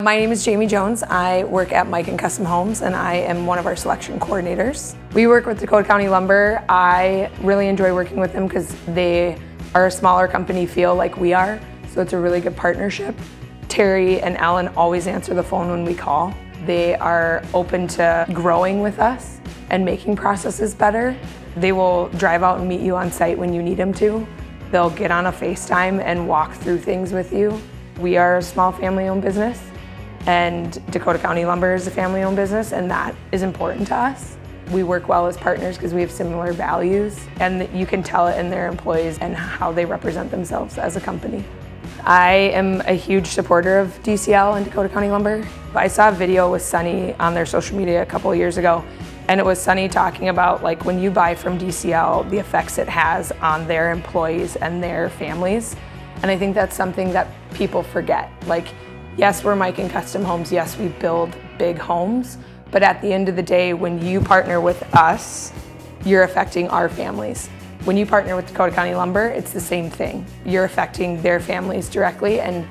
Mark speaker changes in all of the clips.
Speaker 1: My name is Jamie Jones. I work at Mikan Custom Homes and I am one of our selection coordinators. We work with Dakota County Lumber. I really enjoy working with them because they are a smaller company, feel like we are, so it's a really good partnership. Terry and Ellen always answer the phone when we call. They are open to growing with us and making processes better. They will drive out and meet you on site when you need them to. They'll get on a FaceTime and walk through things with you. We are a small family-owned business, and Dakota County Lumber is a family-owned business, and that is important to us. We work well as partners because we have similar values, and you can tell it in their employees and how they represent themselves as a company. I am a huge supporter of DCL and Dakota County Lumber. I saw a video with Sunny on their social media a couple of years ago, and it was Sunny talking about like when you buy from DCL, the effects it has on their employees and their families. And I think that's something that people forget. Like, yes, we're Mikan Custom Homes, yes, we build big homes, but at the end of the day, when you partner with us, you're affecting our families. When you partner with Dakota County Lumber, it's the same thing. You're affecting their families directly, and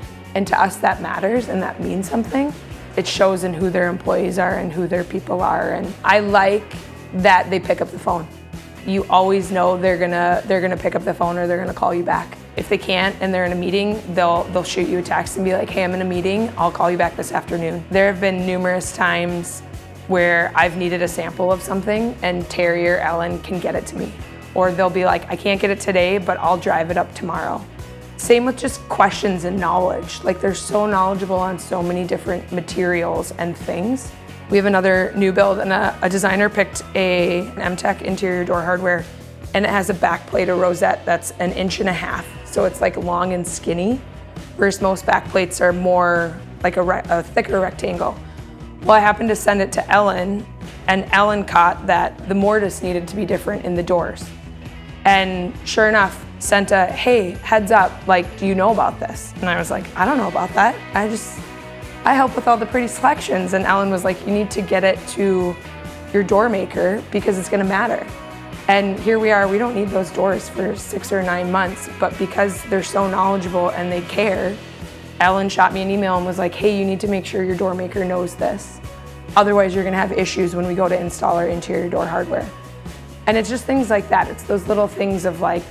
Speaker 1: to us that matters and that means something. It shows in who their employees are and who their people are, and I like that they pick up the phone. You always know they're gonna pick up the phone or they're gonna call you back. If they can't and they're in a meeting, they'll shoot you a text and be like, hey, I'm in a meeting, I'll call you back this afternoon. There have been numerous times where I've needed a sample of something and Terry or Ellen can get it to me. Or they'll be like, I can't get it today, but I'll drive it up tomorrow. Same with just questions and knowledge. Like, they're so knowledgeable on so many different materials and things. We have another new build, and a designer picked an MTech interior door hardware, and it has a back plate, a rosette that's 1.5 inches. So it's like long and skinny, whereas most back plates are more like a thicker rectangle. Well, I happened to send it to Ellen, and Ellen caught that the mortise needed to be different in the doors. And sure enough, sent a, hey, heads up, like, do you know about this? And I was like, I don't know about that. I help with all the pretty selections. And Ellen was like, you need to get it to your door maker because it's gonna matter. And here we are, we don't need those doors for 6 or 9 months, but because they're so knowledgeable and they care, Ellen shot me an email and was like, hey, you need to make sure your door maker knows this. Otherwise you're gonna have issues when we go to install our interior door hardware. And it's just things like that. It's those little things of like,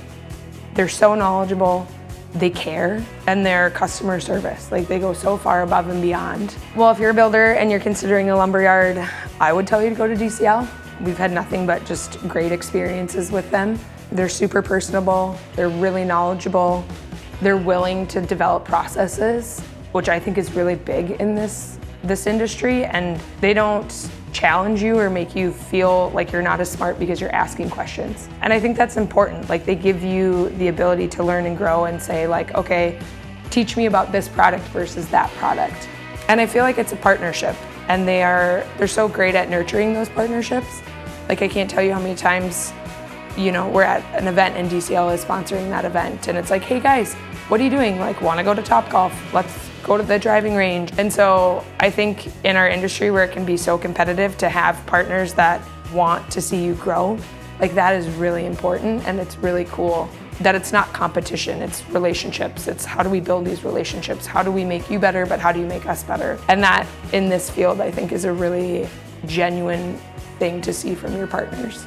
Speaker 1: they're so knowledgeable, they care, and their customer service. Like, they go so far above and beyond. Well, if you're a builder and you're considering a lumberyard, I would tell you to go to DCL. We've had nothing but just great experiences with them. They're super personable, they're really knowledgeable, they're willing to develop processes, which I think is really big in this industry, and they don't challenge you or make you feel like you're not as smart because you're asking questions. And I think that's important. Like, they give you the ability to learn and grow and say like, okay, teach me about this product versus that product. And I feel like it's a partnership, and they're so great at nurturing those partnerships. Like, I can't tell you how many times, you know, we're at an event and DCL is sponsoring that event, and it's like, hey guys, what are you doing? Like, wanna go to Topgolf? Let's go to the driving range. And so I think in our industry where it can be so competitive, to have partners that want to see you grow, like, that is really important, and it's really cool that it's not competition, it's relationships. It's how do we build these relationships? How do we make you better, but how do you make us better? And that in this field, I think, is a really genuine thing to see from your partners.